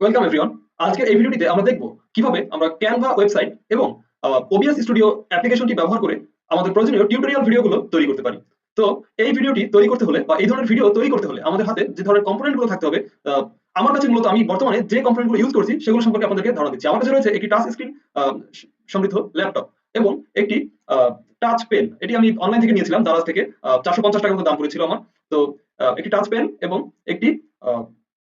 Welcome everyone. আজকের এই ভিডিওটিতে আমরা দেখব কিভাবে আমরা ক্যানভা ওয়েবসাইট এবং ওবিএস স্টুডিও অ্যাপ্লিকেশনটি ব্যবহার করে আমাদের প্রয়োজনীয় টিউটোরিয়াল ভিডিওগুলো তৈরি করতে পারি। তো এই ভিডিওটি তৈরি করতে হলে বা এই ধরনের ভিডিও তৈরি করতে হলে আমাদের হাতে যে ধরনের কম্পোনেন্ট গুলো থাকতে হবে, আমার কাছে মূলত আমি বর্তমানে যে কম্পোনেন্ট গুলো ইউজ করছি সেগুলো সম্পর্কে আপনাদেরকে ধারণা দিচ্ছি। আমার কাছে রয়েছে একটি টাচ স্ক্রিন সমৃদ্ধ ল্যাপটপ এবং একটি টাচ পেন। এটি আমি অনলাইন থেকে নিয়েছিলাম, দারাজ থেকে। 450 টাকার মতো দাম পড়েছিল আমার। তো একটি টাচ পেন এবং একটি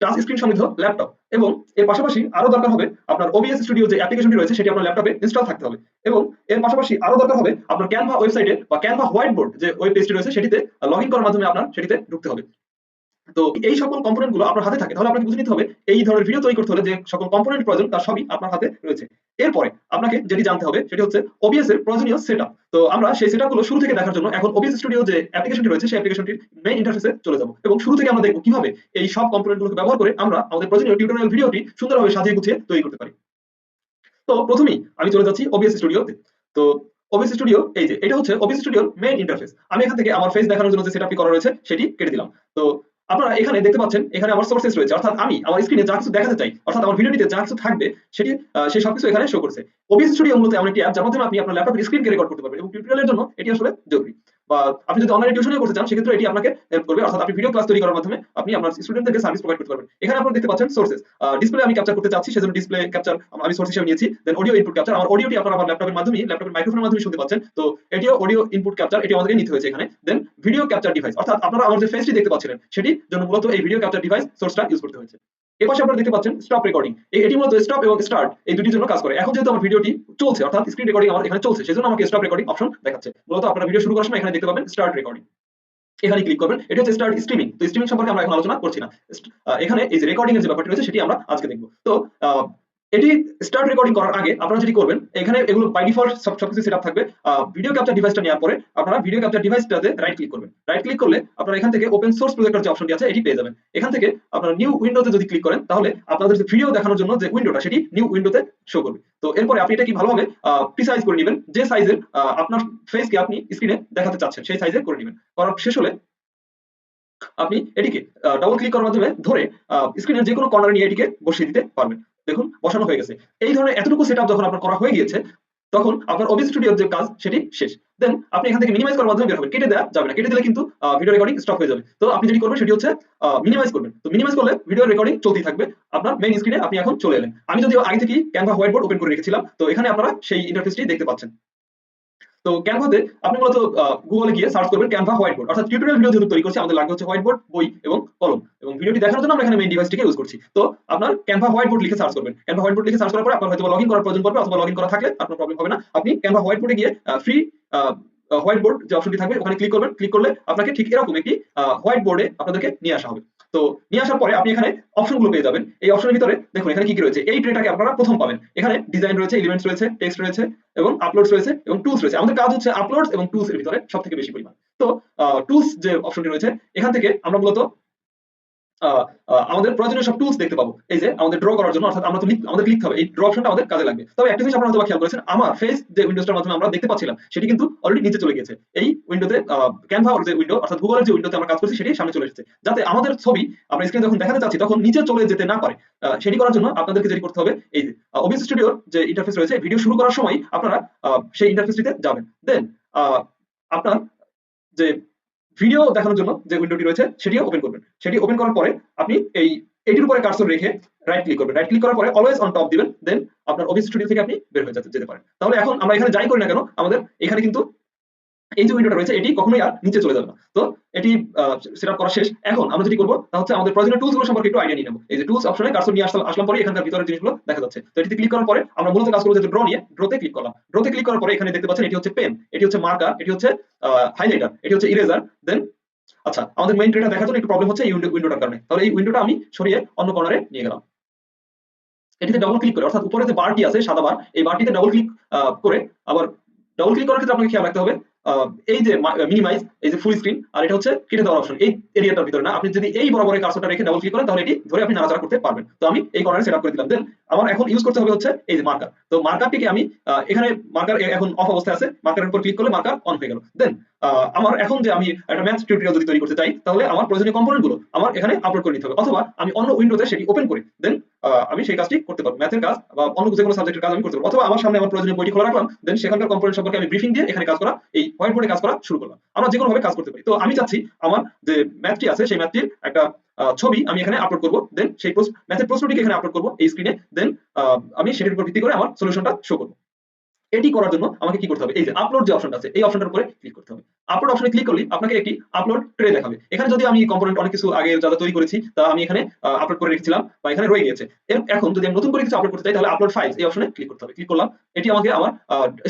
টাচ স্ক্রিন সমৃদ্ধ ল্যাপটপ, এবং এর পাশাপাশি আরো দরকার হবে আপনার ওবিএস স্টুডিও যে অ্যাপ্লিকেশনটি রয়েছে সেটি আপনার ল্যাপটপে ইনস্টল থাকতে হবে। এবং এর পাশাপাশি আরো দরকার হবে আপনার ক্যানভা ওয়েবসাইটে বা ক্যানভা হোয়াইট বোর্ড যে ওয়েব পেজটি রয়েছে সেটিতে লগ ইন করার মাধ্যমে আপনার সেটিতে ঢুকতে হবে। তো এই সকল কম্পোনেন্ট গুলো আপনার হাতে থাকে, তাহলে আপনাকে বুঝে নিতে হবে এই ধরনের ভিডিও তৈরি করতে হলে যে সকল কম্পোনেন্ট প্রয়োজন তার সবই আপনার হাতে রয়েছে। এরপরে আপনাকে যেটি জানতে হবে সেটি হচ্ছে ওবিএস এর প্রয়োজনীয় সেটআপ। তো আমরা সেই সেটআপ গুলো শুরু থেকে দেখার জন্য এখন ওবিএস স্টুডিও যে অ্যাপ্লিকেশনটি রয়েছে সেই অ্যাপ্লিকেশনটির মেইন ইন্টারফেসে চলে যাব এবং শুরু থেকে আমরা দেখব কিভাবে এই সব কম্পোনেন্ট গুলোকে ব্যবহার করে আমরা আমাদের প্রয়োজনীয় টিউটোরিয়াল ভিডিওটি সুন্দরভাবে সাজিয়ে গুছিয়ে তৈরি করতে পারি। তো প্রথমেই আমি চলে যাচ্ছি ওবিএস স্টুডিওতে। তো ওবিএস স্টুডিও, এই যে এটা হচ্ছে ওবিএস স্টুডিওর মেইন ইন্টারফেস। আমি এখান থেকে আমার ফেস দেখানোর জন্য যে সেটআপটি করা রয়েছে সেটি কেটে দিলাম। তো আপনারা এখানে দেখতে পাচ্ছেন, এখানে আমার সোর্সেস রয়েছে, অর্থাৎ আমি আমার স্ক্রিনে যা কিছু দেখাতে চাই, অর্থাৎ আমার ভিডিওটিতে যা কিছু থাকবে সেটি সেই সবকিছু এখানে শো করছে। ওবিএস স্টুডিও মূলত এমন একটি অ্যাপ যার মাধ্যমে আপনি আপনার ল্যাপটপের স্ক্রিনকে রেকর্ড করতে পারবেন এবং টিউটোরিয়ালের জন্য এটি আসলে জরুরি। বা আপনি যদি অনলাইনে টিউশনও করতে চান সেক্ষেত্রে এটি আপনাকে হেল্প করবে, অর্থাৎ আপনি ভিডিও ক্লাস তৈরি করার মাধ্যমে আপনি আপনার স্টুডেন্টদেরকে সার্ভিস প্রোভাইড করতে পারবেন। এখানে আপনারা দেখতে পাচ্ছেন সোর্সেস। ডিসপ্লে আমি ক্যাপচার করতে চাচ্ছি, সেজন্য ডিসপ্লে ক্যাপচার আমি সোর্স হিসেবে নিয়েছি। দেন অডিও ইনপুট ক্যাপচার, আমার অডিওটি আপনারা আমার ল্যাপটপের মাধ্যমে ল্যাপটপের মাইক্রোফোনের মাধ্যমে শুনতে পাচ্ছেন। তো এটিও অডিও ইনপুট ক্যাপচার, এটি আমাদেরকে নিতে হয়েছে এখানে। দেন ভিডিও ক্যাপচার ডিভাইস, অর্থাৎ আপনারা আমার যে ফেসটি দেখতে পাচ্ছিলেন সেটির জন্য মূলত এই ভিডিও ক্যাপচার ডিভাইস সোর্সটা ইউজ করতে হয়েছে। এপাশে আপনারা দেখতে পাচ্ছেন স্টপ রেকর্ডিং। এটি মূলত স্টপ এবং স্টার্ট এই দুটির জন্য কাজ করে। এখন যেহেতু আমার ভিডিওটি চলছে, অর্থাৎ স্ক্রিন রেকর্ডিং আমার এখানে চলছে, সেজন্য আমাকে স্টপ রেকর্ডিং অপশন দেখাচ্ছে। মূলত আপনারা ভিডিও শুরু করার সময় এখানে দেখতে পাবেন স্টার্ট রেকর্ডিং, এখানে ক্লিক করবেন। এটা হচ্ছে স্টার্ট স্ট্রিমিং। তো স্ট্রিমিং সম্পর্কে আমরা এখন আলোচনা করছি না। এখানে এই যে রেকর্ডিং এর যে ব্যাপারটি রয়েছে সেটি আমরা আজকে দেখব। তো এটি স্টার্ট রেকর্ডিং করার আগে আপনারা যেটি করবেন, এখানে এগুলো বাই ডিফল্ট সবকিছু সেটআপ থাকবে। ভিডিও ক্যাপচার ডিভাইসটা নেওয়ার পরে আপনারা ভিডিও ক্যাপচার ডিভাইসটাতে রাইট ক্লিক করবেন। রাইট ক্লিক করলে আপনারা এখান থেকে ওপেন সোর্স প্রজেক্টর যে অপশনটি আছে এটি পেয়ে যাবেন। এখান থেকে আপনারা নিউ উইন্ডোতে যদি ক্লিক করেন তাহলে আপনাদের যে ভিডিও দেখানোর জন্য যে উইন্ডোটা সেটি নিউ উইন্ডোতে শো করবে। তো এরপরে আপনি এটা কি ভালোভাবে প্রিসাইজ করে নেবেন, যে সাইজের আপনার ফেসকে আপনি স্ক্রিনে দেখাতে চাচ্ছেন সেই সাইজে করে নেবেন। করার শেষ হলে আপনি এটিকে ডাবল ক্লিক করার মাধ্যমে ধরে স্ক্রিনের যে কোনো কর্নারে নিয়ে এটিকে বসিয়ে দিতে পারবেন। দেখুন বসানো হয়ে গেছে। এই ধরনের এতটুকু সেটআপ যখন আপনার করা হয়ে গিয়েছে তখন আপনার ওবিএস স্টুডিওর যে কাজ সেটি শেষ। দেন আপনি এখান থেকে মিনিমাইজ করার মাধ্যমে বের হবেন। কেটে দেওয়া যাবে না, কেটে দিলে কিন্তু ভিডিও রেকর্ডিং স্টপ হয়ে যাবে। তো আপনি যেটি করবেন সেটি হচ্ছে মিনিমাইজ করবেন। তো মিনিমাইজ করলে ভিডিও রেকর্ডিং চলতেই থাকবে। আপনার মেইন স্ক্রিনে আপনি এখন চলে এলেন। আমি যদিও আগে থেকেই ক্যানভা হোয়াইট বোর্ড ওপেন করে রেখেছিলাম, তো এখানে আপনারা সেই ইন্টারফেসটি দেখতে পাচ্ছেন। তো ক্যানভাতে আপনি মূলত গুগলে গিয়ে সার্চ করবেন ক্যানভা হোয়াইট বোর্ড, অর্থাৎ টিউটোরিয়াল ভিডিও যেহেতু তৈরি করছি আমাদের লাগবে হচ্ছে হোয়াইট বোর্ড, বই এবং কলম, এবং ভিডিওটি দেখার জন্য আমরা এখানে মেইন ডিভাইসটিকে ইউজ করছি। তো আপনার ক্যানভা হোয়াইট বোর্ড লিখে সার্চ করবেন। ক্যানভা হোয়াইট বোর্ড লিখে সার্চ করার পরে আপনার হয়তো লগইন করার প্রয়োজন পড়বে, অথবা লগইন করা থাকলে আপনার প্রবলেম হবে না। আপনি ক্যানভা হোয়াইট বোর্ডে গিয়ে ফ্রি হোয়াইট বোর্ড যে অপশনটি থাকবে ওখানে ক্লিক করবেন। ক্লিক করলে আপনাকে ঠিক এরকম একটি হোয়াইট বোর্ডে আপনাদেরকে নিয়ে আসা হবে। তো নিয়ে আসার পরে আপনি এখানে অপশনগুলো পেয়ে যাবেন। এই অপশনের ভিতরে দেখুন এখানে কি কি রয়েছে। এই ট্রেটাকে আপনারা প্রথম পাবেন। এখানে ডিজাইন রয়েছে, এলিমেন্টস রয়েছে, টেক্সট রয়েছে এবং আপলোডস রয়েছে এবং টুলস রয়েছে। আমাদের কাজ হচ্ছে আপলোডস এবং টুলস এর ভিতরে সবথেকে বেশি পরিমাণ। তো টুলস যে অপশনটি রয়েছে এখান থেকে আমরা মূলত আমাদের প্রয়োজনীয় সব টুলস দেখতে পাবো। এই যে আমাদের ড্র করার জন্য, অর্থাৎ আমরা তো আমাদের লিখতে হবে, এই ড্র অপশনটা আমাদের কাজে লাগবে। তবে একটা জিনিস আপনারা হয়তো খেয়াল করেছেন, আমার ফেস যে উইন্ডোজটার মাধ্যমে আমরা দেখতে পাচ্ছিলাম সেটি কিন্তু অলরেডি নিচে চলে গেছে। এই উইন্ডোতে ক্যানভা যে উইন্ডো, অর্থাৎ গুগলের যে উইন্ডোতে আমরা কাজ করছি সেটি সামনে চলে এসেছে, যাতে আমাদের ছবি আমরা স্ক্রিনে যখন দেখাতে চাচ্ছি তখন নিচে চলে যেতে না পারে। সেটি করার জন্য আপনাদেরকে যেটি করতে হবে, এই যে ওবিএস স্টুডিওর যে ইন্টারফেস রয়েছে, ভিডিও শুরু করার সময় আপনারা সেই ইন্টারফেসটিতে যাবেন। দেন আপনার যে ভিডিও দেখানোর জন্য যে উইন্ডোটি রয়েছে সেটিও ওপেন করবেন। সেটি ওপেন করার পরে আপনি এটির উপরে কার্সর রেখে রাইট ক্লিক করবেন। রাইট ক্লিক করার পরে অলওয়েজ অন টপ দিবেন। দেন আপনার ওবিএস স্টুডিও থেকে আপনি বের হয়ে যেতে পারেন। তাহলে এখন আমরা এখানে যাই করি না কেন, আমাদের এখানে কিন্তু এই যে উইন্ডোটা রয়েছে এটি কখনোই আর নিচে চলে যাবে না। তো এটি সেটআপ করা শেষ। এখন আমরা যেটি করব তা হচ্ছে আমাদের প্রয়োজনীয় টুলস গুলো সম্পর্কে একটু আইডিয়া নিয়ে নেব। এই যে টুলস অপশনে কার্সর নিয়ে আসলাম পরে এখানকার ভিতরের জিনিসগুলো দেখা যাচ্ছে। তো এটিতে ক্লিক করার পরে আমরা মূলত কাজ করব যে ড্র নিয়ে, ড্রতে ক্লিক করলাম। ড্রতে ক্লিক করার পরে এখানে দেখতে পাচ্ছেন এটি হচ্ছে পেন, এটি হচ্ছে মার্কার, এটি হচ্ছে হাইলাইটার, এটি হচ্ছে ইরেজার। দেন আচ্ছা, আমাদের মেইন ট্রেটা দেখার জন্য একটু প্রবলেম হচ্ছে এই উইন্ডোটার কারণে। তাহলে এই উইন্ডোটা আমি সরিয়ে অন্য কর্নারে নিয়ে গেলাম। এটিতে ডবল ক্লিক করে, অর্থাৎ উপরে যে বারটি আছে সাদা বার, এই বারটিতে ডবল ক্লিক করে আবার ডবল ক্লিক করার ক্ষেত্রে আপনাকে খেয়াল রাখতে হবে এই যে মিনিমাইজ, এই যে ফুল স্ক্রিন, আর এটা হচ্ছে কেটে দেওয়ার অপশন, এই এরিয়াটার ভিতরে না। আপনি যদি এই বরাবর কার্সরটা রেখে ডবল ক্লিক করেন তাহলে এটি ধরে আপনি নাড়াচাড়া করতে পারবেন। তো আমি এই কর্নারে সেটআপ করে দিলাম। দেন আমার এখন ইউজ করতে হবে হচ্ছে এই যে মার্কার। তো মার্কারটিকে আমি এখানে মার্কার এখন অফ অবস্থায় আছে, মার্কারের উপর ক্লিক করলে মার্কার অন হয়ে গেল। দেন আমার এখন যে আমি একটা ম্যাথ টিউটোরিয়াল যদি তৈরি করতে চাই, তাহলে আমার প্রয়োজনীয় কম্পোনেন্ট গুলো আমার এখানে আপলোড করে নিতে হবে, অথবা আমি অন্য উইন্ডোতে সেটি ওপেন করে দেন আমি সেই কাজটি করতে পারবো। ম্যাথের কাজ বা অন্য যে কোনো সাবজেক্টের কাজ আমি করতে পারবো, অথবা আমার সামনে আমার প্রয়োজনীয় বইটি খোলা রাখলাম, দেন সেখানকার কম্পোনেন্ট সম্পর্কে আমি ব্রিফিং দিয়ে এখানে কাজ করা, এই হোয়াইট বোর্ডে কাজ করা শুরু করলাম। আমরা যে কোনো ভাবে কাজ করতে পারি। তো আমি চাচ্ছি আমার যে ম্যাথটি আছে সেই ম্যাথটির একটা ছবি আমি এখানে আপলোড করব, দেন সেই ম্যাথের প্রশ্নটিকে এখানে আপলোড করব এই স্ক্রিনে, দেন আমি সেটির উপর ভিত্তি করে আমার সলিউশনটা শো করব। এটি করার জন্য আমাকে কি করতে হবে, এই যে আপলোড যে অপশনটা আছে এই অপশনটার উপরে ক্লিক করতে হবে। আপলোড অপশনে ক্লিক করলে আপনাকে একটি আপলোড ট্রে দেখাবে। এখানে যদি আমি কম্পোনেন্ট অনেক কিছু আগে যা তৈরি করেছি তা আমি এখানে আপলোড করে রেখেছিলাম বা এখানে রয়ে গিয়েছে। এখন যদি আমি নতুন করে কিছু আপলোড করতে চাই, তাহলে আপলোড ফাইলস এই অপশনে ক্লিক করতে হবে। ক্লিক করলাম, এটি আমাকে আমার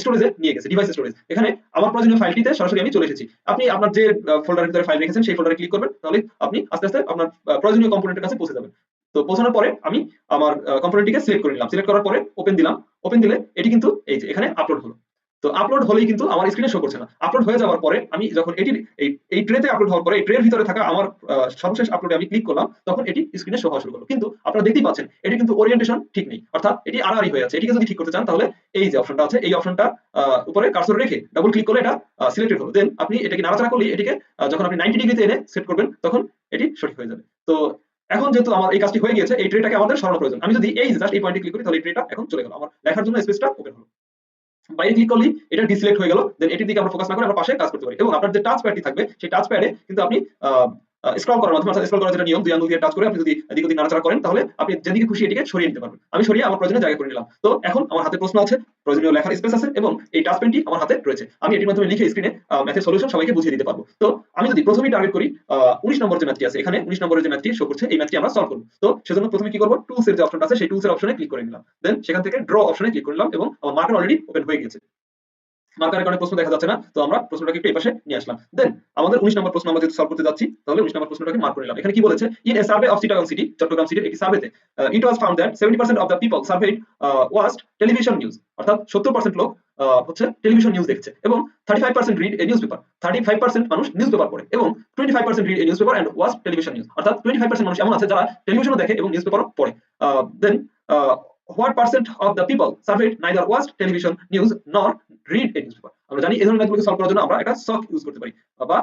স্টোরেজে নিয়ে গেছে, ডিভাইস স্টোরেজ। এখানে আমার প্রয়োজনীয় ফাইলটিতে সরাসরি আমি চলে এসেছি। আপনি আপনার যে ফোল্ডারের ভিতরে ফাইল রেখেছেন সেই ফোল্ডারে ক্লিক করবেন, তাহলে আপনি আস্তে আস্তে আপনার প্রয়োজনীয় কম্পোনেন্টের কাছে পৌঁছে যাবেন। তো পৌঁছানোর পরে আমি আমার কম্পোনেন্টটিকে সিলেক্ট করে নিলাম। সিলেক্ট করার পরে ওপেন দিলাম। ওপেন দিলে এটি কিন্তু এই যে এখানে আপলোড হলো। তো আপলোড হলেই কিন্তু আমার স্ক্রিনে শো করছে না। আপলোড হয়ে যাওয়ার পরে আমি যখন এটির এই ট্রেতে আপলোড হওয়ার পরে এই ট্রের ভিতরে থাকা আমার সর্বশেষ আপলোডে আমি ক্লিক করলাম, তখন এটি স্ক্রিনে শো হওয়া শুরু করলো। কিন্তু আপনারা দেখতেই পাচ্ছেন এটি কিন্তু ওরিয়েন্টেশন ঠিক নেই, অর্থাৎ এটি আড়াআড়ি হয়ে আছে। এটিকে যদি ঠিক করতে চান, তাহলে এই যে অপশনটা আছে এই অপশনটা উপরে কার্সর রেখে ডাবল ক্লিক করলে এটা সিলেক্টেড হলো। দেন আপনি এটাকে নাড়াচাড়া করলে এটিকে যখন আপনি 90 ডিগ্রিতে এনে সেট করবেন, তখন এটি সঠিক হয়ে যাবে। তো এখন যেহেতু আমার এই কাজটি হয়ে গিয়েছে, এই ট্রেটাকে আমাদের সরানো প্রয়োজন। আমি যদি এই জাস্ট এই পয়েন্টে ক্লিক করি, তাহলে এই ট্রেটা এখন চলে গেল, আমার লেখার জন্য স্পেসটা ওপেন হলো। বাইরে ক্লিক করলেই এটা ডিসিলেক্ট হয়ে গেল। দেন এটির দিকে আমরা ফোকাস না করে আমরা পাশে কাজ করতে পারি। এবং আপনার যে টাচ প্যাডটি থাকবে সেই টাচ প্যাডে কিন্তু আপনি স্ক্রল করার মাধ্যমে, অর্থাৎ স্ক্রল করার যেটা নিয়ম, দুই আঙ্গুল দিয়ে টাচ করে আপনি যদি এদিক ওদিক নাড়াচাড়া করেন, তাহলে আপনি যেদিকে খুশি এটিকে সরিয়ে নিতে পারবেন। আমি সরিয়ে আমার প্রয়োজনীয় জায়গায় করে নিলাম। তো এখন আমার হাতে প্রশ্ন আছে, প্রয়োজনীয় লেখার স্পেস আছে এবং এই টাচ পেনটি আমার হাতে রয়েছে। আমি এটির মাধ্যমে লিখে স্ক্রিনে ম্যাথের সলিউশন সবাইকে বুঝিয়ে দিতে পারবো। তো আমি যদি প্রথমেই টার্গেট করি 19 নম্বর যে ম্যাথটি আছে, এখানে 19 নম্বরের যে ম্যাথটি শো করছে, এই ম্যাথটি আমরা সলভ করব। তো সেজন্য প্রথমে কি করব, টুলস এর যে অপশনটা আছে সেই টুলস এর অপশনে ক্লিক করে নিলাম। দেন সেখান থেকে ড্র অপশনে ক্লিক করে নিলাম এবং আমার মার্কার অলরেডি ওপেন হয়ে গেছে। মার্কারের কারণে প্রশ্ন দেখা যাচ্ছে না, তো আমরা প্রশ্নটাকে একটু এই পাশে নিয়ে আসলাম। দেন আমাদের 19 নম্বর প্রশ্ন আমরা যেহেতু সলভ করতে যাচ্ছি, তাহলে 19 নম্বর প্রশ্নটাকে মার্ক করে নিলাম। এখানে কি বলেছে, in a survey of Chittagong city, Chattogram সিটির একটি সার্ভেতে it was found that 70% of the people surveyed watched television news, অর্থাৎ 70% লোক হচ্ছে টেলিভিশন নিউজ দেখছে, এবং 35% রিড এ নিউজ পেপার, 35% মানুষ নিউজ পেপার পড়ে, এবং 25% read a newspaper and watch television news, অর্থাৎ 25% মানুষ এমন আছে যারা টেলিভিশনও দেখে এবং নিউজ পেপারও পড়ে। দেন what percent of the people surveyed neither watched television news nor read a newspaper? আমরা জানি এই ধরনের ম্যাথগুলোকে সলভ করার জন্য আমরা একটা সক ইউজ করতে পারি বা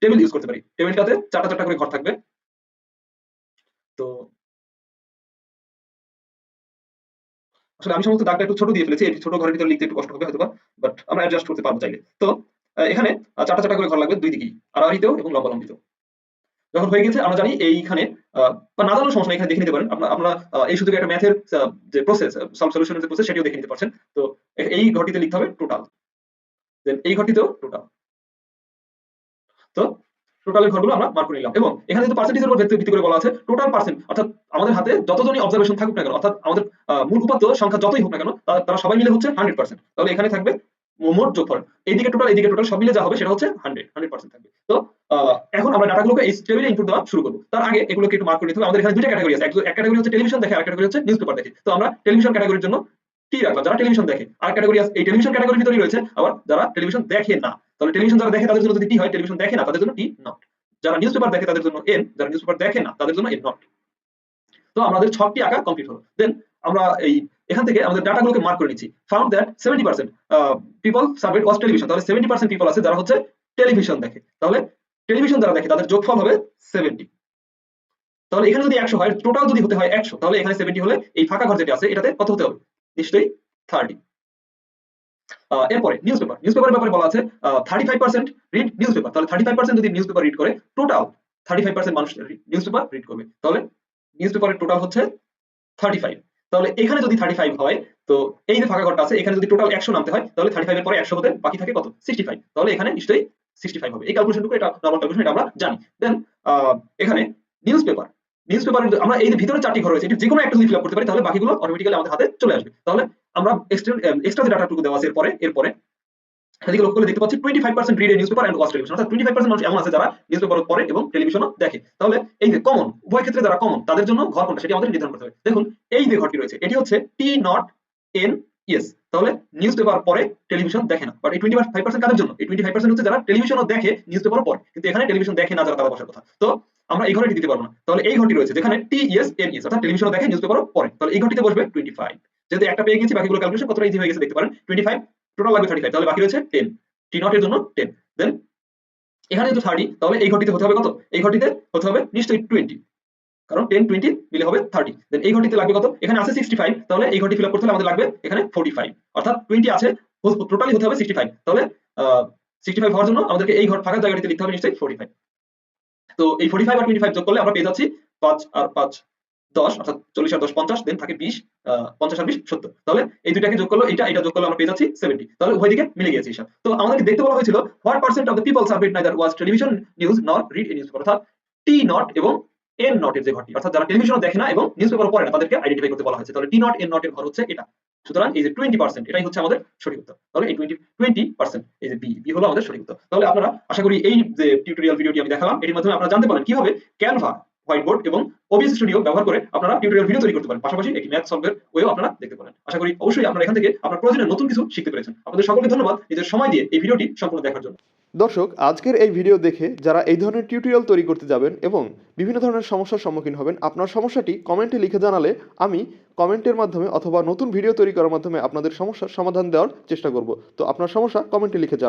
টেবিল ইউজ করতে পারি। টেবিলটাতে চারটা চারটা করে ঘর থাকবে। তো আসলে আমি সমস্ত দাগটা একটু ছোট দিয়ে ফেলেছি, এই ছোট ঘরের ভিতরে লিখতে একটু কষ্ট হবে হয়তোবা, বাট আমরা অ্যাডজাস্ট করতে পারবো চাইলে। তো এখানে চারটা চারটা করে ঘর লাগবে দুই দিকেই, আড়াআড়িতেও এবং লম্বালম্বিতেও। যখন হয়ে গেছে আমরা জানি এইখানে বা না জানার সমস্যা, এখানে দেখে নিতে পারেন। আমরা এই সুযোগে একটা ম্যাথের যে প্রসেস, সলিউশনের যে প্রসেস সেটিও দেখে নিতে পারছেন। তো এই ঘরটিতে লিখতে হবে টোটাল, দেন এই ঘরটিতেও টোটাল। তো টোটালের ঘরগুলো আমরা মার্ক করে নিলাম, এবং এখানে যেহেতু পার্সেন্টেজের উপর ভিত্তি করে বলা আছে টোটাল পার্সেন্ট, অর্থাৎ আমাদের হাতে যতজনই অবজারভেশন থাকুক না কেন, অর্থাৎ আমাদের মূল উপাত্ত সংখ্যা যতই হোক না কেন, তারা সবাই মিলে হচ্ছে 100%। তাহলে এখানে থাকবে মোট যোগফল, এইদিকে টোটাল সব মিলে যা হবে সেটা হচ্ছে 100% থাকবে। তো এখন আমরা ডাটাগুলোকে এই টেবিলে ইনপুট দেওয়া শুরু করব। তার আগে এগুলোকে একটু মার্ক করে নিতে হবে। আমাদের এখানে দুইটা ক্যাটাগরি আছে, এক ক্যাটাগরি হচ্ছে টেলিভিশন দেখে, আর ক্যাটাগরি হচ্ছে নিউজপেপার দেখে। তো আমরা টেলিভিশন ক্যাটাগরির জন্য কি রাখলাম, যারা টেলিভিশন দেখে। আর ক্যাটাগরি আছে, এই টেলিভিশন ক্যাটাগরির ভিতরেই রয়েছে আবার যারা টেলিভিশন দেখে না। তাহলে টেলিভিশন যারা দেখে তাদের জন্য যদি টি হয়, টেলিভিশন দেখে না তাদের জন্য টি নট। যারা নিউজপেপার দেখে তাদের জন্য এন, যারা নিউজপেপার দেখে না তাদের জন্য এন নট। তো আমাদের ছকটি আঁকা কমপ্লিট হলো। দেন আমরা এই এখান থেকে আমাদের ডাটাগুলোকে মার্ক করে নিচ্ছি। Found that 70% people surveyed watch television, তাহলে 70% পিপল আছে যারা হচ্ছে টেলিভিশন দেখে। তাহলে টেলিভিশন যারা দেখে তাদের যোগফল হবে 70। তাহলে এখানে যদি 100 হয়, টোটাল যদি হতে হয় 100, তাহলে এখানে 70 হলে এই ফাঁকা ঘর যেটা আছে এটাতে কত হতে হবে, নিশ্চয়ই 30। এরপরে নিউজপেপারের ব্যাপারে বলা আছে 35% রিড নিউজপেপার, তাহলে 35% যদি নিউজপেপার রিড করে, টোটাল 35% মানুষ নিউজপেপার রিড করবে, তাহলে নিউজপেপারের টোটাল হচ্ছে 35। তাহলে এখানে যদি 35 হয়, তো এই যে ফাঁকা ঘরটা আছে এখানে যদি টোটাল 100 নামতে হয়, তাহলে 35 এর পরে 100 হতে বাকি থাকে কত, 65। তাহলে এখানে নিশ্চয়ই 65 হবে। এই ক্যালকুলেশনটুকু, এটা নরমাল ক্যালকুলেশন, এটা আমরা জানি। দেন এখানে নিউজপেপারের আমরা এই যে ভিতরে চারটি ঘর রয়েছে, এটা যে কোনো একটা যদি ফিল আপ করতে পারি, তাহলে বাকিগুলো অটোমেটিক্যালি আমাদের হাতে চলে আসবে। তাহলে আমরা এক্সট্রা যে ডাটাটুকু দেওয়া আছে এরপরে সেদিকে লক্ষ্য করে দেখতে পাচ্ছি 25% read a newspaper and watch television, অর্থাৎ 25% মানুষ এমন আছে যারা নিউজপেপার পড়ে এবং টেলিভিশনও দেখে। তাহলে এই যে কমন, উভয় ক্ষেত্রে যারা কমন তাদের জন্য ঘর কোনটা সেটি আমাদের নির্ধারণ করতে হবে। দেখুন এই যে ঘরটি রয়েছে এটি হচ্ছে টি নট এন ইয়েস, তাহলে নিউজপেপার পড়ে টেলিভিশন দেখে না। বাট এই 25% কাদের জন্য, এই 25% হচ্ছে যারা টেলিভিশনও দেখে নিউজপেপারও পড়ে, কিন্তু এখানে টেলিভিশন দেখে না যারা, তারা বসার কথা। তো আমরা এই ঘরে দিতে পারবো না, তাহলে এই ঘরটি রয়েছে যেখানে টি ইয়েস এন ইয়েস, অর্থাৎ টেলিভিশনও দেখে নিউজপেপারও পড়ে, তাহলে এই ঘরটিতে বসবে 25। যেহেতু একটা পেয়ে গেছি, বাকিগুলো ক্যালকুলেশন কতটা ইজি হয়ে গেছে দেখতে পারেন। 25 টোটাল লাগবে 35, তাহলে বাকি রয়েছে 10, টি নট এর জন্য 10। দেন এখানে যেহেতু 30 তাহলে এই ঘরটিতে হতে হবে কত? এই ঘরটিতে হতে হবে নিশ্চয়ই 20, কারণ 10 20 মিলে হবে 30। দেন এই ঘরটিতে লাগবে কত? এখানে আছে 65, তাহলে এই ঘরটি ফিল আপ করতে হলে আমাদের লাগবে এখানে 45, অর্থাৎ 20 আছে, টোটালি হতে হবে 65, তাহলে 65 হওয়ার জন্য আমাদেরকে এই ঘর ফাঁকা জায়গাটিতে লিখতে হবে নিশ্চয়ই 45। তো এই 45 আর 25 যোগ করলে আমরা পেয়ে যাচ্ছি 5 আর 5 10, অর্থাৎ 40 আর 10 50, দেন থাকে 20, 50 আর 20 70। তাহলে এই দুইটাকে যোগ করলে এটা যোগ করলে আমরা পেয়ে যাচ্ছি 70। তাহলে উভয় দিকে মিলে গিয়েছে হিসাব। তো আমাদেরকে দেখতে বলা হয়েছিল what percent of the people surveyed neither watch television news nor read a newspaper, অর্থাৎ টি নট এবং এন নট এর যে ঘরটি, অর্থাৎ যারা টেলিভিশনও দেখে না এবং নিউজপেপার পড়ে না তাদেরকে আইডেন্টিফাই করতে বলা হয়েছে। তাহলে টি নট এন নট এর ঘর হচ্ছে এটা। সুতরাং এই যে 20% এটাই হচ্ছে আমাদের সঠিক উত্তর। তাহলে এই 20% এই যে বি হলো আমাদের সঠিক উত্তর। তাহলে আপনারা আশা করি এই যে টিউটোরিয়াল ভিডিওটি আমি দেখালাম এটির মাধ্যমে আপনারা জানতে পারলেন কিভাবে ক্যানভা, হোয়াইট বোর্ড এবং ওবিএস স্টুডিও ব্যবহার করে আপনারা টিউটোরিয়াল ভিডিও তৈরি করতে পারেন। পাশাপাশি একটি ম্যাথ সলভের ওয়েও আপনারা দেখতে পারেন। আশা করি অবশ্যই আপনারা এখান থেকে আপনার প্রয়োজনীয় নতুন কিছু শিখতে পেরেছেন। আপনাদের সকলকে ধন্যবাদ নিজের সময় দিয়ে এই ভিডিওটি সম্পূর্ণ দেখার জন্য। দর্শক, আজকের এই ভিডিও দেখে যারা এই ধরনের টিউটোরিয়াল তৈরি করতে যাবেন এবং বিভিন্ন ধরনের সমস্যার সম্মুখীন হবেন, আপনার সমস্যাটি কমেন্টে লিখে জানালে আমি কমেন্টের মাধ্যমে অথবা নতুন ভিডিও তৈরি করার মাধ্যমে আপনাদের সমস্যার সমাধান দেওয়ার চেষ্টা করব। তো আপনার সমস্যা কমেন্টে লিখে জানান।